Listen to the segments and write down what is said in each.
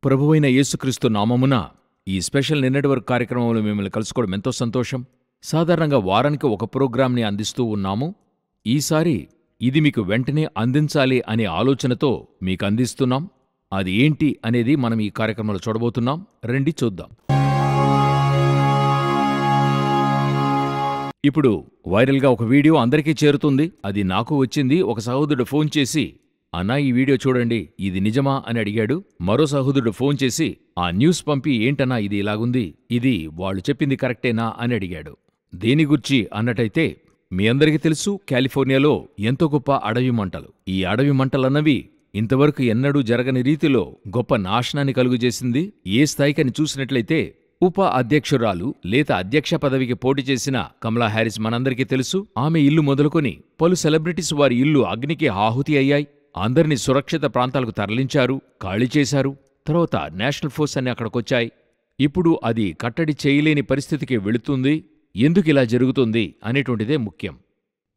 ప్రభువైన యేసుక్రీస్తు నామమున ఈ స్పెషల్ నిన్నటి వరకు కార్యక్రమంలో మిమ్మల్ని కలుసుకోవడం ఎంతో సంతోషం. సాధారణంగా వారానికి ఒక ప్రోగ్రాంని అందిస్తూ ఉన్నాము. ఈసారి ఇది మీకు వెంటనే అందించాలి అనే ఆలోచనతో మీకు అందిస్తున్నాం. అది ఏంటి అనేది మనం ఈ కార్యక్రమంలో చూడబోతున్నాం. రండి చూద్దాం. ఇప్పుడు వైరల్గా ఒక వీడియో అందరికీ చేరుతుంది. అది నాకు వచ్చింది. ఒక సహోదరుడు ఫోన్ చేసి, అన్నా ఈ వీడియో చూడండి, ఇది నిజమా అని అడిగాడు. మరో సహోదరుడు ఫోన్ చేసి, ఆ న్యూస్ పంపి ఏంటన్నా ఇది ఇలాగుంది, ఇది వాళ్ళు చెప్పింది కరెక్టేనా అని అడిగాడు. దేని గురించి అన్నట్టయితే, మీ అందరికీ తెలుసు, కాలిఫోర్నియాలో ఎంతో గొప్ప అడవి మంటలు. ఈ అడవి మంటలన్నవి ఇంతవరకు ఎన్నడూ జరగని రీతిలో గొప్ప నాశనాన్ని కలుగజేసింది. ఏ స్థాయికని చూసినట్లయితే, ఉప అధ్యక్షురాలు లేత అధ్యక్ష పదవికి పోటీ చేసిన కమలా హ్యారిస్ మనందరికీ తెలుసు. ఆమె ఇల్లు మొదలుకొని పలు సెలబ్రిటీస్ వారి ఇల్లు అగ్నికి ఆహుతి అయ్యాయి. అందరినీ సురక్షిత ప్రాంతాలకు తరలించారు, ఖాళీ చేశారు. తర్వాత నేషనల్ ఫోర్స్ అన్ని అక్కడికొచ్చాయి. ఇప్పుడు అది కట్టడి చేయలేని పరిస్థితికి వెళుతుంది. ఎందుకిలా జరుగుతుంది అనేటువంటిదే ముఖ్యం.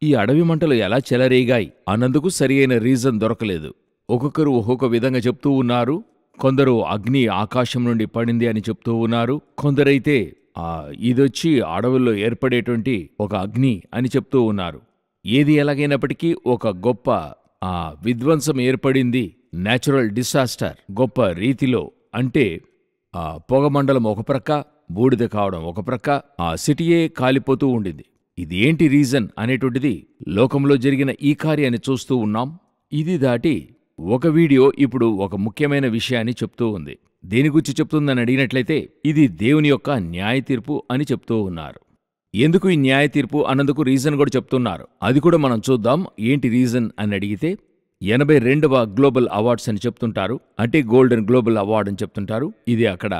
ఈ అడవి మంటలు ఎలా చెలరేగాయి అన్నందుకు సరియైన రీజన్ దొరకలేదు. ఒక్కొక్కరు ఒక్కొక్క విధంగా చెప్తూ ఉన్నారు. కొందరు అగ్ని ఆకాశం నుండి పడింది అని చెప్తూ ఉన్నారు. కొందరైతే ఇదొచ్చి అడవుల్లో ఏర్పడేటువంటి ఒక అగ్ని అని చెప్తూ ఉన్నారు. ఏది ఎలాగైనప్పటికీ ఒక గొప్ప విధ్వంసం ఏర్పడింది. న్యాచురల్ డిసాస్టర్ గొప్ప రీతిలో. అంటే పొగమండలం ఒక ప్రక్క, బూడిద కావడం ఒక ప్రక్క, ఆ సిటీయే కాలిపోతూ ఉండింది. ఇది ఏంటి రీజన్ అనేటువంటిది లోకంలో జరిగిన ఈ కార్యాన్ని చూస్తూ ఉన్నాం. ఇది దాటి ఒక వీడియో ఇప్పుడు ఒక ముఖ్యమైన విషయాన్ని చెప్తూ ఉంది. దేని గురించి చెప్తుందని అడిగినట్లయితే, ఇది దేవుని యొక్క న్యాయ తీర్పు అని చెప్తూ ఉన్నారు. ఎందుకు ఈ న్యాయ తీర్పు అన్నందుకు రీజన్ కూడా చెప్తున్నారు. అది కూడా మనం చూద్దాం. ఏంటి రీజన్ అని అడిగితే, 82వ గ్లోబల్ అవార్డ్స్ అని చెప్తుంటారు. అంటే గోల్డెన్ గ్లోబల్ అవార్డ్ అని చెప్తుంటారు. ఇది అక్కడ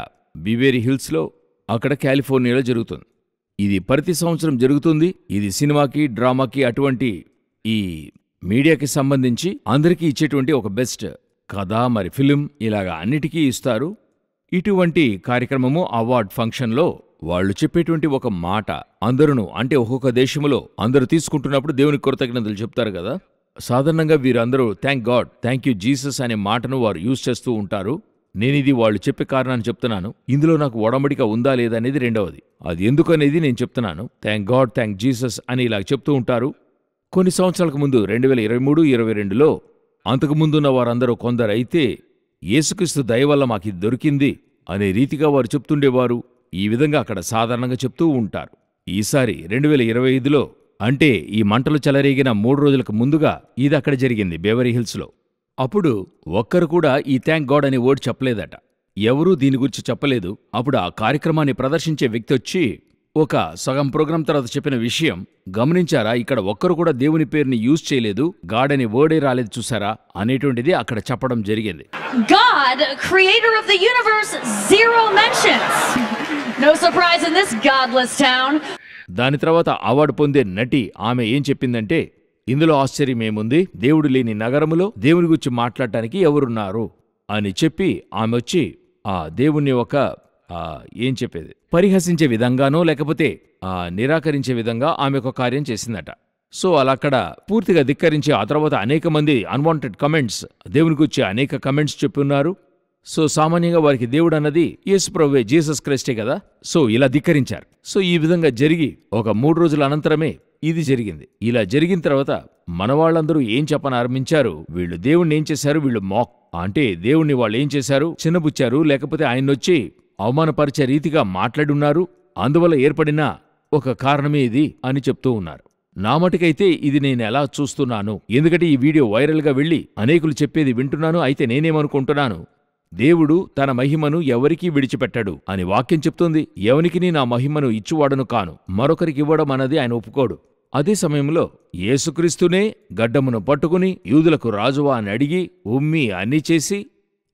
బివేరీ హిల్స్లో, అక్కడ కాలిఫోర్నియాలో జరుగుతుంది. ఇది ప్రతి సంవత్సరం జరుగుతుంది. ఇది సినిమాకి, డ్రామాకి, అటువంటి ఈ మీడియాకి సంబంధించి అందరికీ ఇచ్చేటువంటి ఒక బెస్ట్ కథ, మరి ఫిలిం, ఇలాగా అన్నిటికీ ఇస్తారు. ఇటువంటి కార్యక్రమము అవార్డ్ ఫంక్షన్లో వాళ్ళు చెప్పేటువంటి ఒక మాట అందరూ, అంటే ఒక్కొక్క దేశంలో అందరూ తీసుకుంటున్నప్పుడు దేవునికి కృతజ్ఞతలు చెప్తారు కదా. సాధారణంగా వీరందరూ thank God, thank you Jesus అనే మాటను వారు యూజ్ చేస్తూ ఉంటారు. నేనిది వాళ్ళు చెప్పే కారణాన్ని చెప్తున్నాను. ఇందులో నాకు ఒడంబడిక ఉందా లేదా అనేది రెండవది. అది ఎందుకనేది నేను చెప్తున్నాను. థ్యాంక్ గాడ్, థ్యాంక్ జీసస్ అని ఇలా చెప్తూ ఉంటారు. కొన్ని సంవత్సరాలకు ముందు 2023-22లో అంతకుముందున్న వారందరూ కొందరైతే యేసుక్రీస్తు దయ వల్ల మాకిది దొరికింది అనే రీతిగా వారు చెప్తుండేవారు. ఈ విధంగా అక్కడ సాధారణంగా చెప్తూ ఉంటారు. ఈసారి 2025లో, అంటే ఈ మంటలు చెలరేగిన 3 రోజులకు ముందుగా ఇది అక్కడ జరిగింది, బేవరీ హిల్స్లో. అప్పుడు ఒక్కరు కూడా ఈ థ్యాంక్ గాడ్ అనే వర్డ్ చెప్పలేదట. ఎవరూ దీని గురించి చెప్పలేదు. అప్పుడు ఆ కార్యక్రమాన్ని ప్రదర్శించే వ్యక్తి వచ్చి ఒక సగం ప్రోగ్రాం తర్వాత చెప్పిన విషయం గమనించారా, ఇక్కడ ఒక్కరు కూడా దేవుని పేరుని యూజ్ చేయలేదు, గాడ్ అనే వర్డే రాలేదు చూసారా అనేటువంటిది అక్కడ చెప్పడం జరిగింది. God, creator of the universe, zero mentions. No surprise in this godless town. దాని తర్వాత అవార్డు పొందే నటి ఆమె ఏం చెప్పిందంటే, ఇందులో ఆశ్చర్యమేముంది, దేవుడు లేని నగరములో దేవుని గురించి మాట్లాడటానికి ఎవరున్నారు అని చెప్పి ఆమె వచ్చి ఆ దేవుణ్ణి ఒక ఏం చెప్పేది, పరిహసించే విధంగానో లేకపోతే నిరాకరించే విధంగా ఆమె ఒక కార్యం చేసిందట. సో అలా అక్కడ పూర్తిగా ధిక్కరించి ఆ తర్వాత అనేక మంది అన్వాంటెడ్ కమెంట్స్, దేవుని గురించి అనేక కమెంట్స్ చెప్పున్నారు. సో సామాన్యంగా వారికి దేవుడు అన్నది యేసు ప్రభువే, జీసస్ క్రైస్టే కదా. సో ఇలా ధిక్కరించారు. సో ఈ విధంగా జరిగి ఒక 3 రోజుల అనంతరమే ఇది జరిగింది. ఇలా జరిగిన తర్వాత మన వాళ్ళందరూ ఏం చెప్పనారంభించారు, వీళ్ళు దేవుణ్ణి ఏం చేశారు, వీళ్ళు అంటే దేవుణ్ణి వాళ్ళు ఏం చేశారు, చిన్నబుచ్చారు, లేకపోతే ఆయన్నొచ్చి అవమానపరిచే రీతిగా మాట్లాడున్నారు. అందువల్ల ఏర్పడిన ఒక కారణమే ఇది అని చెప్తూ ఉన్నారు. నా మటుకైతే ఇది నేను ఎలా చూస్తున్నాను, ఎందుకంటే ఈ వీడియో వైరల్గా వెళ్ళి అనేకులు చెప్పేది వింటున్నాను. అయితే నేనేమనుకుంటున్నాను, దేవుడు తన మహిమను ఎవరికీ విడిచిపెట్టాడు అని వాక్యం చెప్తుంది. ఎవనికిని నా మహిమను ఇచ్చువాడను కాను, మరొకరికి ఇవ్వడం అన్నది ఆయన ఒప్పుకోడు. అదే సమయంలో యేసుక్రీస్తునే గడ్డమును పట్టుకుని యూదులకు రాజువా అని అడిగి ఉమ్మి అన్నీ చేసి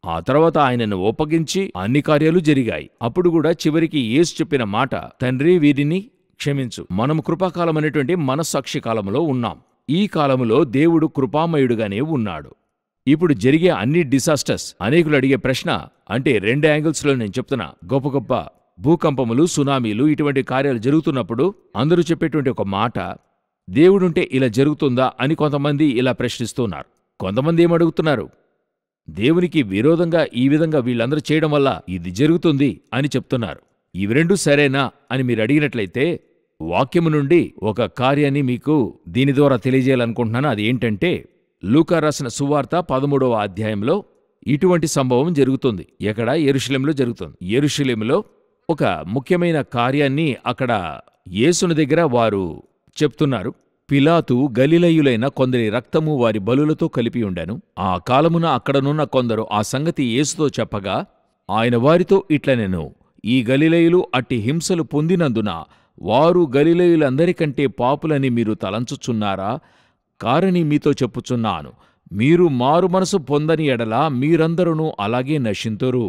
ఆ తర్వాత ఆయనను ఒప్పగించి అన్ని కార్యాలు జరిగాయి. అప్పుడు కూడా చివరికి యేసు చెప్పిన మాట, తండ్రి వీరిని క్షమించు. మనం కృపాకాలం అనేటువంటి మనస్సాక్షి కాలంలో ఉన్నాం. ఈ కాలములో దేవుడు కృపామయుడుగానే ఉన్నాడు. ఇప్పుడు జరిగే అన్ని డిసాస్టర్స్, అనేకులు అడిగే ప్రశ్న, అంటే 2 యాంగిల్స్లో నేను చెప్తున్నా, గొప్ప గొప్ప భూకంపములు, సునామీలు, ఇటువంటి కార్యాలు జరుగుతున్నప్పుడు అందరూ చెప్పేటువంటి ఒక మాట, దేవుడుంటే ఇలా జరుగుతుందా అని కొంతమంది ఇలా ప్రశ్నిస్తున్నారు. కొంతమంది ఏమడుగుతున్నారు, దేవునికి విరోధంగా ఈ విధంగా వీళ్ళందరూ చేయడం వల్ల ఇది జరుగుతుంది అని చెప్తున్నారు. ఇవి రెండూ సరేనా అని మీరు అడిగినట్లయితే వాక్యము నుండి ఒక కార్యాన్ని మీకు దీని ద్వారా తెలియజేయాలనుకుంటున్నాను. అది ఏంటంటే లూకా రాసిన సువార్త 13వ అధ్యాయంలో ఇటువంటి సంభవం జరుగుతుంది. ఎక్కడ? యెరూషలేములో జరుగుతుంది. యెరూషలేములో ఒక ముఖ్యమైన కార్యాన్ని అక్కడ యేసుని దగ్గర వారు చెప్తున్నారు. పిలాతు గలిలయులైన కొందరి రక్తము వారి బలులతో కలిపి ఉండెను. ఆ కాలమున అక్కడనున్న కొందరు ఆ సంగతి యేసుతో చెప్పగా ఆయన వారితో ఇట్లనెను, ఈ గలిలయులు అట్టి హింసలు పొందినందున వారు గలిలయులందరికంటే పాపులని మీరు తలంచుచున్నారా? కారని మీతో చెప్పుచున్నాను, మీరు మారు మనసు పొందని ఎడల మీరందరూ అలాగే నశింతురు.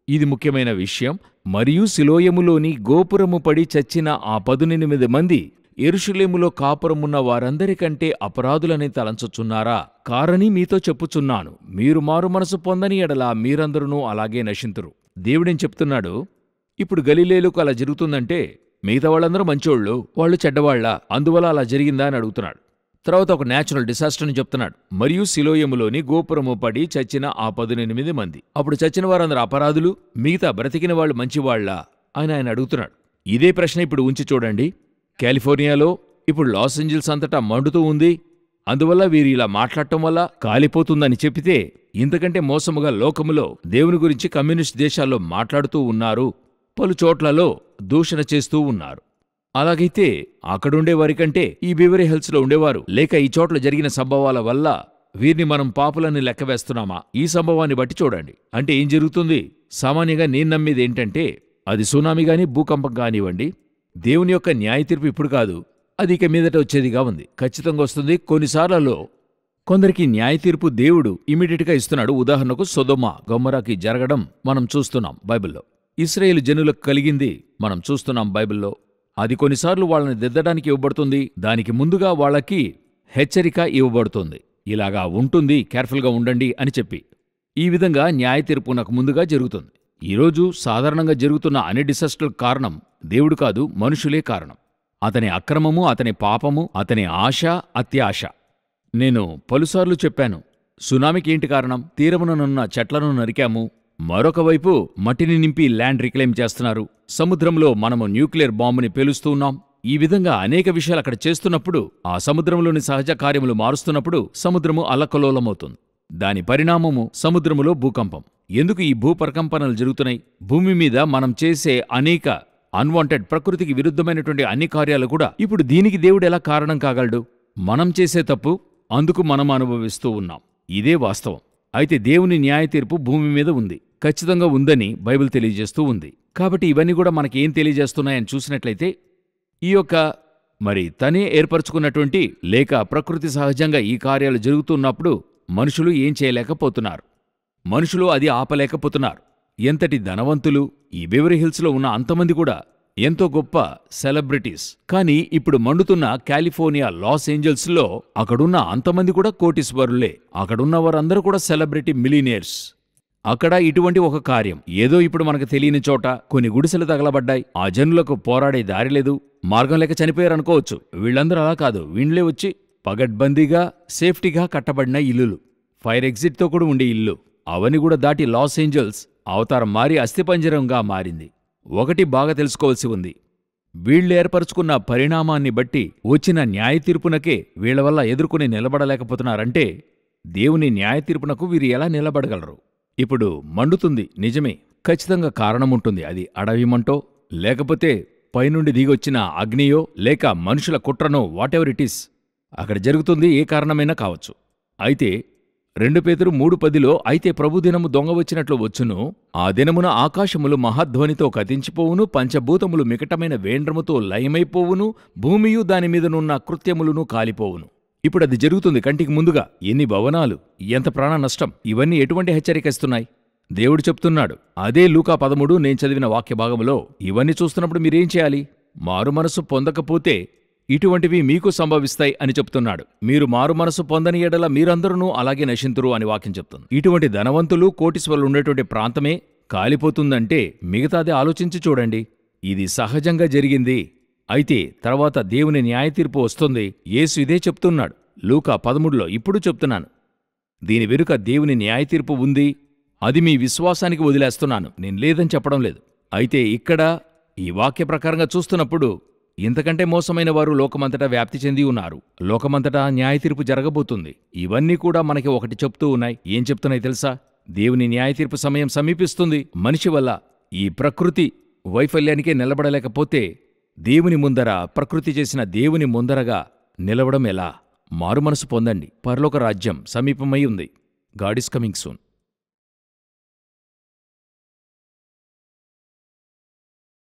ఇది ముఖ్యమైన విషయం. మరియు సిలోయములోని గోపురము పడి చచ్చిన ఆ 18 మంది యెరూషలేములో కాపురమున్న వారందరికంటే అపరాధులని తలంచుచున్నారా? కారని మీతో చెప్పుచున్నాను, మీరు మారు మనసు పొందని ఎడల మీరందరూ అలాగే నశింతురు. దేవుడేం చెప్తున్నాడు? ఇప్పుడు గలిలేయులకు అలా జరుగుతుందంటే మిగతా వాళ్ళందరూ మంచోళ్ళు, వాళ్ళు చెడ్డవాళ్లా? అందువల్ల అలా జరిగిందా అని అడుగుతున్నాడు. తర్వాత ఒక న్యాచురల్ డిసాస్టర్ని చెప్తున్నాడు. మరియు సిలోయములోని గోపురము పడి చచ్చిన ఆ 18 మంది. అప్పుడు చచ్చిన వారందరూ అపరాధులు, మిగతా బ్రతికిన వాళ్ళు మంచివాళ్లా అని ఆయన అడుగుతున్నాడు. ఇదే ప్రశ్న ఇప్పుడు ఉంచి చూడండి. కాలిఫోర్నియాలో ఇప్పుడు లాస్ ఏంజల్స్ అంతటా మండుతూ ఉంది. అందువల్ల వీరు ఇలా మాట్లాడటం వల్ల కాలిపోతుందని చెప్పితే ఇంతకంటే మోసముగా లోకములో దేవుని గురించి కమ్యూనిస్ట్ దేశాల్లో మాట్లాడుతూ ఉన్నారు, పలు చోట్లలో దూషణ చేస్తూ ఉన్నారు. అలాగైతే అక్కడుండేవారికంటే ఈ బెవరీ హిల్స్లో ఉండేవారు లేక ఈ చోట్ల జరిగిన సంభవాల వల్ల వీరిని మనం పాపులని లెక్కవేస్తున్నామా? ఈ సంభవాన్ని బట్టి చూడండి. అంటే ఏం జరుగుతుంది? సామాన్యంగా నేను నమ్మేది ఏంటంటే అది సునామీ గాని భూకంపం కానివ్వండి, దేవుని యొక్క న్యాయ తీర్పు ఇప్పుడు కాదు, అది ఇక మీదట వచ్చేదిగా ఉంది. ఖచ్చితంగా వస్తుంది. కొన్నిసార్లలో కొందరికి న్యాయ తీర్పు దేవుడు ఇమీడియట్గా ఇస్తున్నాడు. ఉదాహరణకు సొదొమ గొమొరాకి జరగడం మనం చూస్తున్నాం బైబిల్లో. ఇశ్రాయేలు జనులకు కలిగింది మనం చూస్తున్నాం బైబిల్లో. అది కొన్నిసార్లు వాళ్ళని దిద్దడానికి ఇవ్వబడుతుంది. దానికి ముందుగా వాళ్ళకి హెచ్చరిక ఇవ్వబడుతుంది. ఇలాగా ఉంటుంది, కేర్ఫుల్గా ఉండండి అని చెప్పి. ఈ విధంగా న్యాయ తీర్పు నాకు ముందుగా జరుగుతుంది. ఈరోజు సాధారణంగా జరుగుతున్న అన్ని డిసాస్టర్లకు కారణం దేవుడు కాదు, మనుషులే కారణం. అతని అక్రమము, అతని పాపము, అతని ఆశ, అత్యాశ. నేను పలుసార్లు చెప్పాను, సునామీకి ఏంటి కారణం? తీరముననున్న చెట్లను నరికాము, మరొక వైపు మట్టిని నింపి ల్యాండ్ రిక్లెయిమ్ చేస్తున్నారు. సముద్రంలో మనము న్యూక్లియర్ బాంబుని పేలుస్తూ ఉన్నాం. ఈ విధంగా అనేక విషయాలు అక్కడ చేస్తున్నప్పుడు, ఆ సముద్రంలోని సహజ కార్యములు మారుస్తున్నప్పుడు సముద్రము అల్లకల్లోలమవుతుంది. దాని పరిణామము సముద్రములో భూకంపం. ఎందుకు ఈ భూప్రకంపనలు జరుగుతున్నాయి? భూమి మీద మనం చేసే అనేక అన్వాంటెడ్, ప్రకృతికి విరుద్ధమైనటువంటి అన్ని కార్యాలు కూడా ఇప్పుడు దీనికి దేవుడు ఎలా కారణం కాగలడు? మనం చేసే తప్పు, అందుకు మనం అనుభవిస్తూ ఉన్నాం. ఇదే వాస్తవం. అయితే దేవుని న్యాయ తీర్పు భూమి మీద ఉంది, ఖచ్చితంగా ఉందని బైబిల్ తెలియజేస్తూ ఉంది. కాబట్టి ఇవన్నీ కూడా మనకేం తెలియజేస్తున్నాయని చూసినట్లయితే ఈ యొక్క మరి తనే ఏర్పరచుకున్నటువంటి లేక ప్రకృతి సహజంగా ఈ కార్యాలు జరుగుతున్నప్పుడు మనుషులు ఏం చేయలేకపోతున్నారు, మనుషులు అది ఆపలేకపోతున్నారు. ఎంతటి ధనవంతులు! ఈ బెవరీ హిల్స్లో ఉన్న అంతమంది కూడా ఎంతో గొప్ప సెలబ్రిటీస్. కానీ ఇప్పుడు మండుతున్న కాలిఫోర్నియా లాస్ ఏంజల్స్లో అక్కడున్న అంతమంది కూడా కోటీశ్వరులే. అక్కడున్న వారందరూ కూడా సెలబ్రిటీ మిలీనియర్స్. అక్కడ ఇటువంటి ఒక కార్యం ఏదో ఇప్పుడు మనకు తెలియని చోట కొన్ని గుడిసెలు తగలబడ్డాయి. ఆ జనులకు పోరాడే దారి లేదు, మార్గం లేక చనిపోయారనుకోవచ్చు. వీళ్ళందరూ అలా కాదు. వీళ్ళే వచ్చి పగడ్బందీగా సేఫ్టీగా కట్టబడిన ఇల్లులు, ఫైర్ ఎగ్జిట్తో కూడా ఉండే ఇల్లు, అవన్నీ కూడా దాటి లాస్ ఏంజల్స్ అవతారం మారి అస్థిపంజరంగా మారింది. ఒకటి బాగా తెలుసుకోవాల్సి ఉంది. వీళ్ళు ఏర్పరచుకున్న పరిణామాన్ని బట్టి వచ్చిన న్యాయ తీర్పునకే వీళ్ల వల్ల ఎదుర్కొని నిలబడలేకపోతున్నారంటే దేవుని న్యాయ తీర్పునకు వీరు ఎలా నిలబడగలరు? ఇప్పుడు మండుతుంది నిజమే, ఖచ్చితంగా కారణముంటుంది. అది అడవి మంటో, లేకపోతే పైనుండి దిగొచ్చిన అగ్నియో, లేక మనుషుల కుట్రనో, వాటెవర్ ఇట్ ఈస్ అక్కడ జరుగుతుంది. ఏ కారణమైనా కావచ్చు. అయితే 2 పేతురు 3:10లో అయితే ప్రభుదినము దొంగ వచ్చినట్లు వచ్చును, ఆ దినమున ఆకాశములు మహాధ్వనితో కతించిపోవును, పంచభూతములు మికటమైన వేండ్రముతో లయమైపోవును, భూమియు దానిమీదనున్న కృత్యములను కాలిపోవును. ఇప్పుడు అది జరుగుతుంది కంటికి ముందుగా. ఎన్ని భవనాలు, ఎంత ప్రాణ నష్టం! ఇవన్నీ ఎటువంటి హెచ్చరికిస్తున్నాయి? దేవుడు చెప్తున్నాడు. అదే లూకా 13 నేను చదివిన వాక్య భాగములో ఇవన్నీ చూస్తున్నప్పుడు మీరేం చేయాలి? మారు మనసు పొందకపోతే ఇటువంటివి మీకు సంభవిస్తాయి అని చెప్తున్నాడు. మీరు మారు మనసు పొందని ఎడల మీరందరూ అలాగే నశింతురు అని వాక్యం చెప్తుంది. ఇటువంటి ధనవంతులు, కోటీశ్వరులు ఉండేటువంటి ప్రాంతమే కాలిపోతుందంటే మిగతాది ఆలోచించి చూడండి. ఇది సహజంగా జరిగింది. అయితే తర్వాత దేవుని న్యాయ తీర్పు వస్తుంది. యేసు ఇదే చెప్తున్నాడు లూకా 13లో. ఇప్పుడు చెప్తున్నాను, దీని వెనుక దేవుని న్యాయతీర్పు ఉంది. అది మీ విశ్వాసానికి వదిలేస్తున్నాను, నేను లేదని చెప్పడం లేదు. అయితే ఇక్కడ ఈ వాక్య ప్రకారంగా చూస్తున్నప్పుడు ఇంతకంటే మోసమైన వారు లోకమంతటా వ్యాప్తి చెంది ఉన్నారు. లోకమంతటా న్యాయతీర్పు జరగబోతుంది. ఇవన్నీ కూడా మనకి ఒకటి చెప్తూ ఉన్నాయి. ఏం చెప్తున్నాయి తెలుసా? దేవుని న్యాయతీర్పు సమయం సమీపిస్తుంది. మనిషి వల్ల ఈ ప్రకృతి వైఫల్యానికే నిలబడలేకపోతే దేవుని ముందర, ప్రకృతి చేసిన దేవుని ముందరగా నిలవడం ఎలా? మారుమనసు పొందండి. పరలోక రాజ్యం సమీపమై ఉంది. God is coming soon.